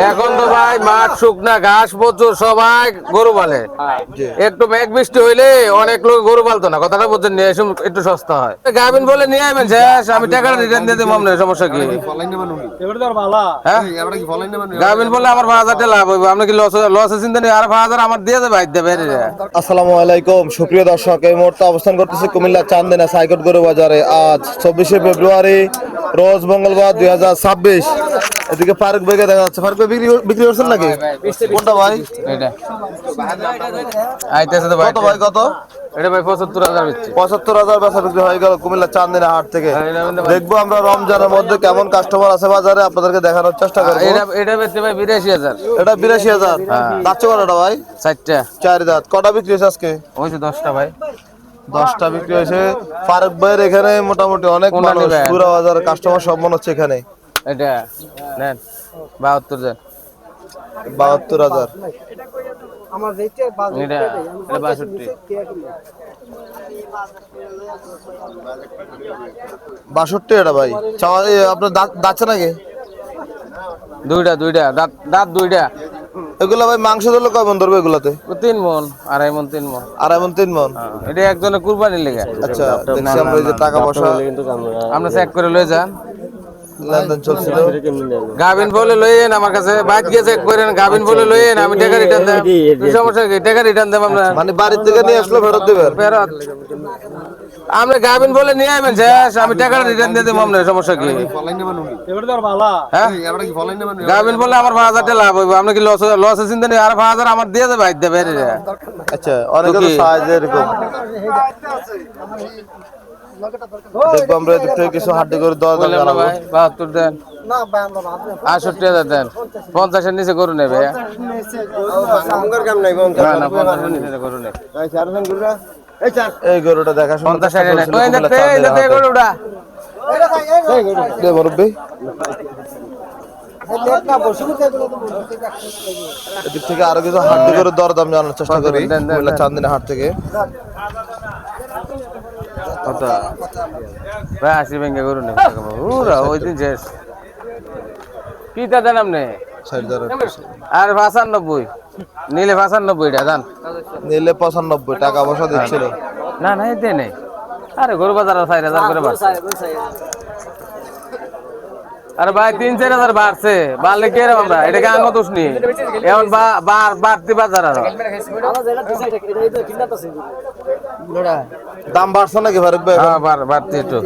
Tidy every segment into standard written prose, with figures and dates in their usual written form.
এখন তো ভাই মাঠ শুকনা ঘাস প্রচুর, সবাই গরু পালে। একটু মেঘ বৃষ্টি হইলে অনেক লোক গরু পালতো না, কথাটা বলছেন, নিয়ে এসে একটু সস্তা হয়। গাভিন বলে নিয়ে আসবেন, শেষ, আমি টাকাটা রিটার্ন দিয়ে দেবো আপনার, সমস্যা কি? হ্যাঁ, গাভিন বলে আমার 5,000 লাভ হইব, আপনি কি লসে চিন্তা নেই? আর 5,000 আমার দিয়ে দেবে, দেবে। আসসালামু আলাইকুম সুপ্রিয় দর্শক, এই মুহূর্তে অবস্থান করতেছি কুমিল্লা চান্দিনা সাইকট গরু বাজারে। আজ 24শে ফেব্রুয়ারি, রোজ মঙ্গলবার 2026। এদিকে ফারুক ভাইকে দেখা যাচ্ছে। ফারুক ভাই বিক্রি করছেন নাকি? কোনটা ভাই? এটা আইতেছে তো ভাই। কত ভাই, কত? এটা ভাই 75,000 বেচছি। 75,000 বেচা বিক্রি হয়ে গেল কুমিল্লা চান্দিনা হাট থেকে। দেখবো আমরা রমজানের মধ্যে কেমন কাস্টমার আছে বাজারে, আপনাদেরকে দেখানোর চেষ্টা করবো। এটা বেচছে ভাই 82,000। এটা 82,000। যাচ্ছে কটা ভাই? 4টা। 4 দাঁত। কটা বিক্রি হয়েছে আজকে? ওইছে 10টা ভাই। 10টা বিক্রি হয়েছে। ফারুক ভাইয়ের এখানে মোটামুটি অনেক মানুষ, পুরো বাজার কাস্টমার সব মনে হচ্ছে এখানে। এটা নেন 72 দেন। 72,000। আমার যেটা এটা 62। 62 এটা ভাই। আপনার দাঁতছে নাকি? দুইটা দাঁত দুইটা। এগুলা ভাই মাংস দিলে কয় মন ধরবে এগুলাতে? 3 মন, 2.5 মন, 3 মন। 2.5 মন 3 মন। এটা একজনের কুরবানির লেগে। আচ্ছা, দেখছি আমরা এই যে টাকা পয়সা আপনি চেক করে লয়ে যান। লেনদেন চলছিল। গাবিন বলে লইয়েন আমার কাছে, বাইক গিয়ে চেক করেন। গাবিন বলে লইয়েন, আমি টাকা রিটার্ন দেব। কি সমস্যা কি? টাকা রিটার্ন দেব আমরা। মানে বাড়ি থেকে নিয়ে আসলে ফেরত দিবেন? ফেরত। আপনি গাবিন বলে নিয়ে আসবেন, শেষ, আমি টাকাটা রিটার্ন দিয়ে দেবো আপনার, সমস্যা কি? হ্যাঁ, গাবিন বলে আমার 5,000 লাভ হইব, আপনি কি লসে চিন্তা নেই? আর 5,000 আমার দিয়ে দেবে, দেবে। আচ্ছা, অনেকে তো সাইজ এরকম। দেখবো আমরা এদিক থেকে কিছু হাড্ডি করে দর দাম জানাবো। 72 দেন। 68,000 দেন। 50-এর নিচে গরু নেবে। না, না, 50-এর নিচে গরু নেবে। এই গরুটা দেখা শুনে 50 নাই। ওই দেখতে গরুটা। মুরব্বি এদিক থেকে আরো কিছু হাড্ডি করে দর দাম জানার চেষ্টা করি কুমিল্লা চান্দিনা হাট থেকে। ভাই 80 ভেঙে গরু নেবে। ওই দিন শেষ। কি তা দেন আপনি? আর 95 নিলে 95 টা দান। নিলে 95 টাকা পয়সা দিচ্ছিল। না না, এতে নেই। আরে গরু বাজার 4,000 করে বাড়ছে। আরে ভাই 3-4,000 বাড়ছে, বাড়লে কি এরকম? আমরা এটাকে আঙ্গ দোষ নি, এখন বাড়তি বাজার আরো দাম বাড়ছে নাকি ফারুক ভাই? হ্যাঁ, বাড়তি একটু।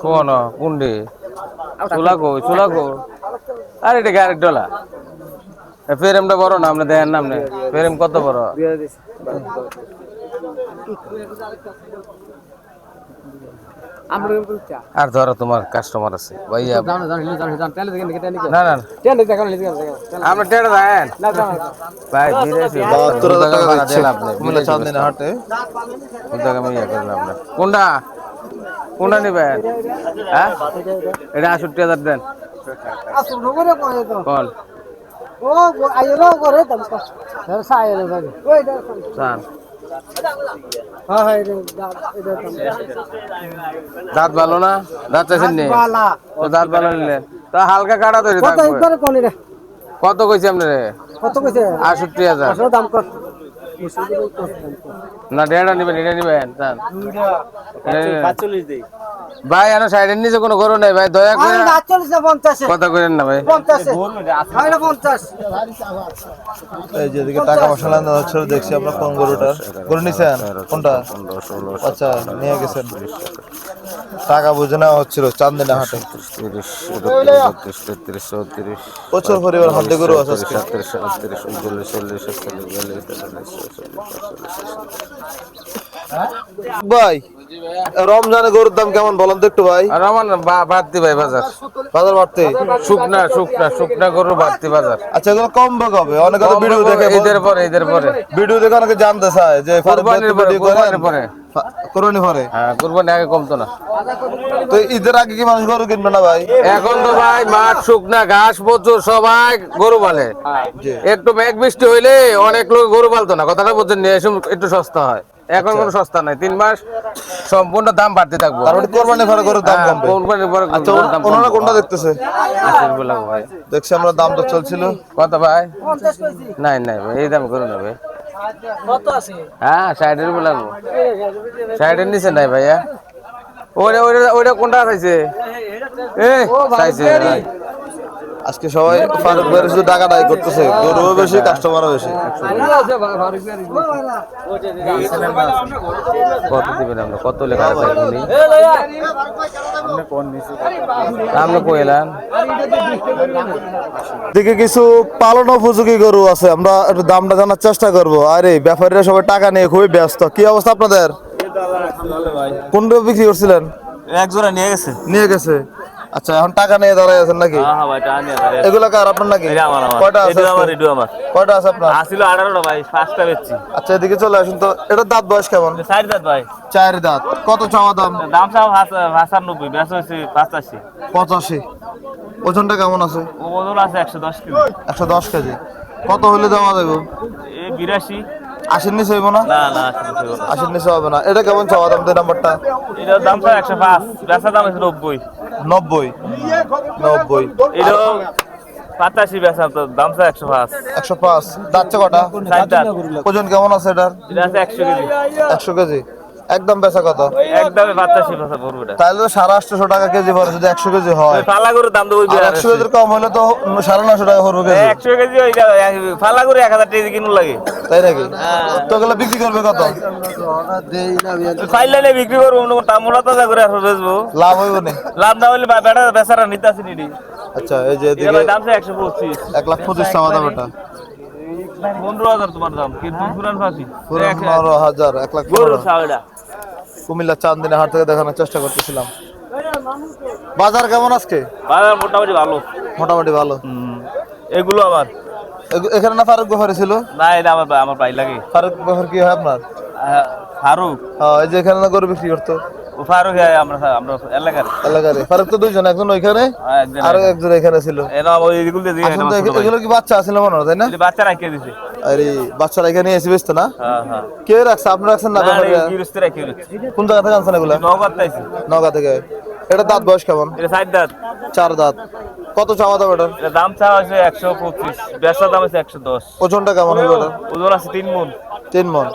কোন কুন্ডি চুলা কো? আরে এটা আরেক ডলা। ফ্রেমটা বড় না, আপনি দেখেন না? আপনি ফ্রেম কত বড়? আর ধরো তোমার কাস্টমার আছে ভাইয়া। না না, আপনি টেড়ে দেন ভাই। 72,000 টাকা দিচ্ছে কুমিল্লা চান্দিনা হাটে। কোনটা নিবেন? হ্যাঁ, এটা 68,000 দেন। কোন দাঁত ভালো না? দাঁত চাইছেন নি? তো দাঁত ভালো নিলেন তো হালকা কাটা তৈরি থাকবে। কত কইছে আপনি? 68,000। না, এটা নিবেন, এটা নিবেন ভাই। আর সাইডের নিচে কোনো গরু নেই ভাই, দয়া করে কথা করেন না ভাই। এই যে এদিকে টাকা পয়সা লেনদেন হচ্ছে, দেখছি আমরা কোন গরুটার গরু নিছেন কোনটা? আচ্ছা, নিয়ে গেছেন। টাকা বুঝে নেওয়া হচ্ছিল চান্দিনা হাটে। প্রচুর পরিমাণ হাড্ডি গরু আছে আজকে। ভাই রমজানে গরুর দাম কেমন বলেন তো একটু ভাই? আর আমার বাড়তি ভাই বাজার বাড়তে শুকনা গরু বাড়তি বাজার। আচ্ছা, এগুলো কম ভাগ হবে। অনেকে তো ভিডিও দেখে ঈদের পরে ভিডিও দেখে অনেকে জানতে চায় যে কুরবানির পরে। কোরবানি পরে? হ্যাঁ, কুরবানি আগে কমতো না। তো ঈদের আগে কি মানুষ গরু কিনবে না ভাই? এখন তো ভাই মাঠ শুকনা ঘাস প্রচুর, সবাই গরু পালে। একটু মেঘ বৃষ্টি হইলে অনেক লোক গরু পালতো না, কথাটা বলছেন, নিয়ে এসে একটু সস্তা হয়। এখন কোনো সস্তা নাই, 3 মাস সম্পূর্ণ দাম বাড়তে থাকবো। তার মানে কোরবানি পরে গরুর দাম কমবে। কোরবানির পরে আচ্ছা, গরুর দাম ওনারা কমবে। কোনটা দেখতেছে? 80 রুপে লাগবে ভাই। দেখছি আমরা, দাম তো চলছিল কত ভাই? 50 কইছি। নাই নাই ভাই, এই দাম করে নেবে। কত আছে? হ্যাঁ 60 রুপে লাগবে। 60 নিচে নাই ভাইয়া। ওইটা ওইটা ওইটা কোনটা চাইছে? চাইছে ভাই। আজকে সবাই ফারুক ভাইয়ের শুধু টাকাটাই করতেছে, গরুও বেশি, কাস্টমারও বেশি। কত দিবেন আপনি? কত লেখা আছে এখনই? আপনি কইলেন দিকে কিছু পালন উপযোগী গরু আছে, আমরা একটু দামটা জানার চেষ্টা করবো। আরে ব্যাপারীরা সবাই টাকা নিয়ে খুবই ব্যস্ত। কি অবস্থা আপনাদের? কোনটা বিক্রি করছিলেন? এক জোড়া নিয়ে গেছে। নিয়ে গেছে। আচ্ছা, এখন টাকা নিয়ে দাঁড়ায় আছেন নাকি? হ্যাঁ ভাই, টাকা নিয়ে দাঁড়িয়ে আছি। এগুলা কার, আপনার নাকি? এটা আমার, আমার। কয়টা আছে এটা আমার, আজকে? এটা আমার। কয়টা আছে আপনার? আসিল 18টা ভাই, 5টা বেচছি। আচ্ছা, এদিকে চলে আসুন তো। এটা দাঁত বয়স কেমন? 4 দাঁত ভাই। 4 দাঁত। কত চাওয়া দাম? দাম চাও 95, বেচা হয়েছে 85। 85। ওজনটা কেমন আছে? ও ওজন আছে 110 কেজি। 110 কেজি। কত হলে দেওয়া যাবে? এই 82। 80 নিচে হইব না? না না, 80 হবে না। 80 নিচে হবে না। এটা কেমন চাওয়া দাম? দুই নাম্বারটা এটার দাম চাও 105, বেচা দাম হচ্ছে 90। 90। 90। এটা 85 বেচা, তো দাম চাও 105। 105। দাঁতছে কটা? 4 দাঁত। ওজন কেমন আছে এটার? এটা আছে 100 কেজি। 100 কেজি। একদম বেচা কত? একদমই 85 বেচা পড়বে এটা। তাহলে তো 850 টাকা কেজি পড়ে যদি 100 কেজি হয়। ওই ফালা গরুর দাম তো ওই আর 100 কেজির কম হলে তো 950 টাকা পড়বে কেজি। 100 কেজি ওই ফালা গরু 1000 কেজি কিনুন লাগে। তাই নাকি? তো এগুলো বিক্রি করবে কত? ফাইলে বিক্রি করবো, মোটা তাজা করে আসলে বেচবো। লাভ হইব না? লাভ না হলে বেটা বেচারা নিতে আসি নিডি। আচ্ছা, এই যে এটা এদিকে ভাই দাম চাই 125। 1,25,000 চাওয়া দাম এটা। 15,000 তোমার দাম, কিন্তু পুরান ফাঁসি 15,000। 1,15,000। গরুর ছাওড়া। কুমিল্লা চান্দিনা হাট থেকে দেখানোর চেষ্টা করতেছিলাম। বাজার কেমন আজকে? বাজার মোটামুটি ভালো। মোটামুটি ভালো। এগুলো আমার এখানে না ফারুক ব্যাপারী ছিল? না, এটা আমার আমার পাই লাগে। ফারুক ব্যাপার কি হয় আপনার? ফারুক। হ্যাঁ, এই যে এখানে না গরু বিক্রি করতো ও ফারুক আমরা আমরা এলাকার। এলাকারে। ফারুক তো দুইজন, একজন ওইখানে আর একজন এখানে ছিল। এরা ওই এগুলো দিয়ে আসলে তো এগুলো কি বাচ্চা আছিল মনে হয়, তাই না? বাচ্চা রাখিয়ে দিছে। আরে বাচ্চারা এখানে এসে বেচতো না? হ্যাঁ হ্যাঁ। কে রাখছে? আপনি রাখছেন না ব্যাপারীরা? গিরস্তি রাখিয়ে দিছে। কোন জায়গা থেকে আনছেন এগুলা? নগদ পাইছি। নগা থেকে। এটা দাঁত বয়স কেমন? এটা 4 দাঁত। 4 দাঁত। কত চাওয়া দাম এটার? এটা দাম চাওয়া হয়েছে 125, বেচার দাম হচ্ছে 110। ওজনটা কেমন হবে এটার? ওজন আছে 3 মণ। 3 মণ।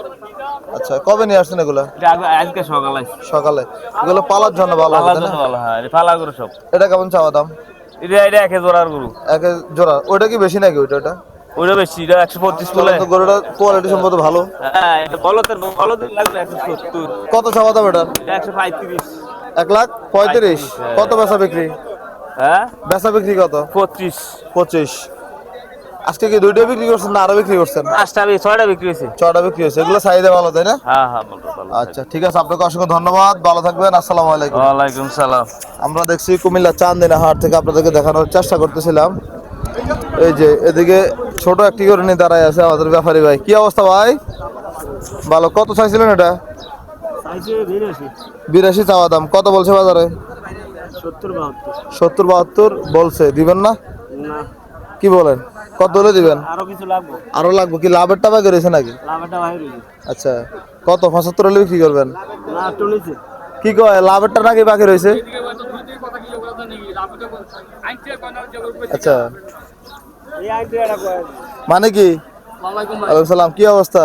আচ্ছা, কবে নিয়ে আসছেন এগুলা? এটা আজকে সকালে সকালে। এগুলো পালার জন্য ভালো হবে, পালার তাই না? জন্য ভালো। হ্যাঁ, এটা পালা গরু সব। এটা কেমন চাওয়া দাম? এটা একে জোড়ার গরু। এক জোড়া। ওইটা কি বেশি নাকি ওইটা? ওইটা বেশি, এটা 125 বলে। তো গরুটা কোয়ালিটি সম্পর্ক ভালো। হ্যাঁ, এটা বলতের লাগবে 170। কত চাওয়া দাম এটার? এটা 135। 1,35,000। কত বেচা বিক্রি? হ্যাঁ, বেচা বিক্রি কত? 25। 25। আজকে কি দুইটা বিক্রি করছেন না আরো বিক্রি করছেন? 6টা বিক্রি হয়েছে। 6টা বিক্রি হয়েছে। এগুলো চাহিদা ভালো, তাই না? হ্যাঁ হ্যাঁ, ভালো। আচ্ছা, ঠিক আছে। আপনাকে অসংখ্য ধন্যবাদ। ভালো থাকবেন। আসসালামু আলাইকুম। ওয়ালাইকুম সালাম। আমরা দেখছি কুমিল্লা চান্দিনা হাট থেকে আপনাদেরকে দেখানোর চেষ্টা করতেছিলাম। এই যে এদিকে ছোট একটি করে নিয়ে দাঁড়ায় আছে আমাদের ব্যাপারী ভাই। কি অবস্থা ভাই? ভালো। কত চাইছিলেন এটা? 82 চাওয়া দাম। কত বলছে বাজারে? 70-72 বলছে। দিবেন না? কি বলেন? কত হলে দিবেন? আরো কিছু লাগবে। আরো লাগবে। কি লাভের টাকা রয়েছে নাকি? লাভটা বাইরে হইছে। আচ্ছা, কত? 75 হলে বিক্রি করবেন? না, টলিছে। কি কয়, লাভেরটা নাকি বাকি রয়েছে? আচ্ছা, এই আইডিয়া এটা কয়। মানে কি? ওয়ালাইকুম সালাম। কি অবস্থা?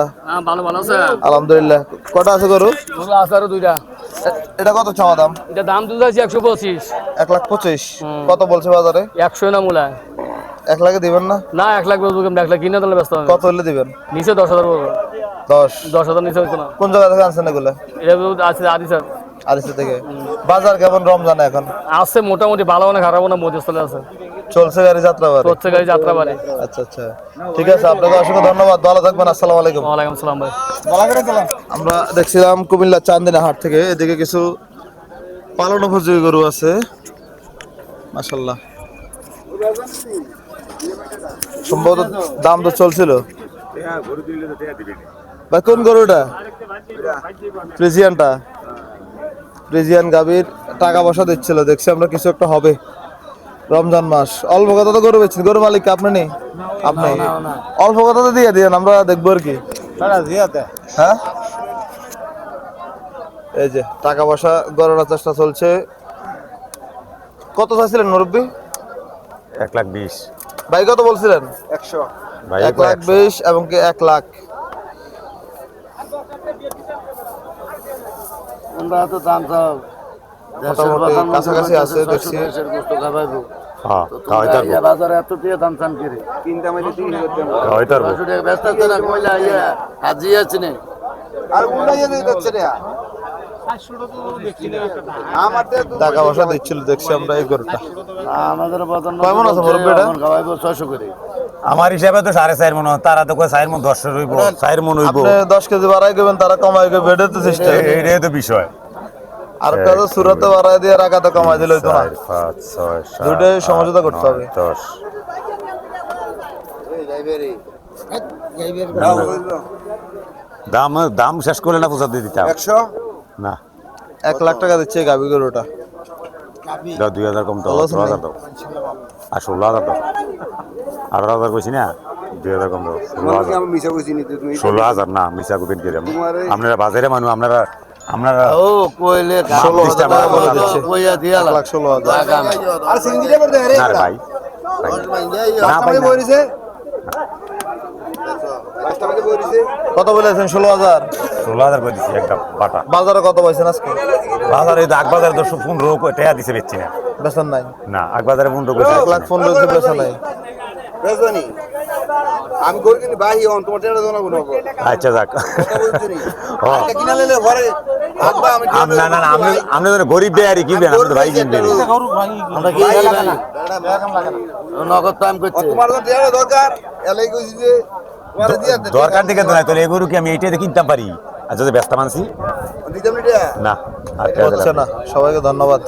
ভালো ভালো আছে। আলহামদুলিল্লাহ। কটা আছে গরু? গরু আছে আরো 2টা। এটা কত চাওয়া দাম? এটা দাম তো যাচ্ছে 125। 1,25,000। কত বলছে বাজারে? 100 না মূলা। 1 লাখে দিবেন না? না, 1 লাখ বলবো, 1 লাখ কিনে দিলে ব্যস্ত হবে। কত হলে দিবেন? নিচে 10,000 বলবো। 10। 10,000 নিচে হইতো না। কোন জায়গা থেকে আনছেন এগুলো? এটা আছে আদি স্যার। আরিসা থেকে। বাজার কেমন রমজানে এখন? আছে মোটামুটি, ভালো না খারাপ না, মধ্যস্থলে আছে। চলছে গাড়ি যাত্রা বাড়ি? হচ্ছে গাড়ি যাত্রা বাড়ি। আচ্ছা আচ্ছা, ঠিক আছে। আপনাকে অসংখ্য ধন্যবাদ। ভালো থাকবেন। আসসালামু আলাইকুম। ওয়ালাইকুম সালাম ভাই। আমরা দেখছিলাম কুমিল্লা চান্দিনা হাট থেকে। এদিকে কিছু পালন উপযোগী গরু আছে, মাশাআল্লাহ। সম্ভবত দাম তো চলছিল ভাই। কোন গরুটা? ফ্রিজিয়ানটা। ফ্রিজিয়ান গাভীর টাকা পয়সা দিচ্ছিল, দেখছি আমরা কিছু একটা হবে। রমজান মাস। অল্প কথা তো গরু বেচছেন। গরু মালিক আপনি নেই? আপনি অল্প কথা তো দিয়ে দিয়েন, আমরা দেখবো আর কি। হ্যাঁ, এই যে টাকা পয়সা গণনার চেষ্টা চলছে। কত চাইছিলেন মুরব্বী? 1,20,000 ভাই কত বলছিলেন? 100 ভাই 1,20,000 এবং কি 1 লাখ। আমরা তো দাম চাও মোটামুটি কাছাকাছি আছে দেখছি। হ্যাঁ খাওয়াইতে পারবো বাজারে এত দিয়ে দাম চান কি রে কিনতে আমি 30 খাওয়াইতে পারবো ব্যস্ত আছে না কইলা ইয়া আজি আছে না আর উড়াইয়া দিচ্ছে রে টাকা পয়সা দিচ্ছিল দেখছি আমরা এই গরুটা। আমাদের বাজার কেমন আছে মুরব্বী এটা? খাওয়াইবো 600 করে আমার হিসাবে তো 4.5 মন, তারা তো কয় 4 মন 10 রইব, 4 মন হইব, আপনি 10 কেজি বাড়াই করবেন, তারা কমাই করবে, এটাই তো সিস্টেম। এইটাই তো বিষয়। আর কাজে সুরাতে বাড়াই দিয়ে রাখা তো কমাই দিলে হইতো না। 4, 5, 6, 7, দুইটাই সমঝোতা করতে হবে। 10 দাম শেষ করে না পৌঁছা দিয়ে দিতাম 100 না। 1 লাখ টাকা দিচ্ছে এই গাভী গরুটা। দাও 2,000 কম দাও, 18,000 দাও, আর 16,000 দাও, 18,000 কইছি না, 2,000 কম দাও, 16,000। আমি মিছা কইছি নি তুমি 16,000 না, মিছা কইবেন কি আপনারা বাজারে মানুষ, আপনারা ও কইলে 16,000 টাকা বলে দিচ্ছে। কইয়া দিয়া 1,16,000। আর সিঙ্গিলে করে দে রে না রে ভাই, না ভাই, না। বইরিছে লাস্ট আমাকে বইরিছে কত বলেছেন? 16,000। 16,000 করে দিচ্ছি একটা বাটা। বাজারে কত পাইছেন আজকে? বাজারে আগ বাজারে 15 টাকা দিছে বেচছি না। বেচেন নাই? না, আগ বাজারে 15 করে 1,15,000 দিয়ে বেচেন নাই? বেজবানি আমি করি কিনি ভাই অন তোমার টেরা জানা কোন আচ্ছা যাক। ও, এটা কিনা লইলে ঘরে আগবা আমি না না না, আপনি তো গরিব বেয়ারি কিনবেন, আপনি তো ভাই কিনবেন। আমরা কি নগদ টাইম করছে তোমার তো টেরা দরকার এলাই কইছি যে তোমারে দিয়া দে দরকার থেকে তো নাই, তাহলে এগুলো কি আমি এইটাতে কিনতাম পারি? আর যদি ব্যস্ত মানছি দিতাম নি টেরা না, আর টাকা হচ্ছে দিলাম না। সবাইকে ধন্যবাদ।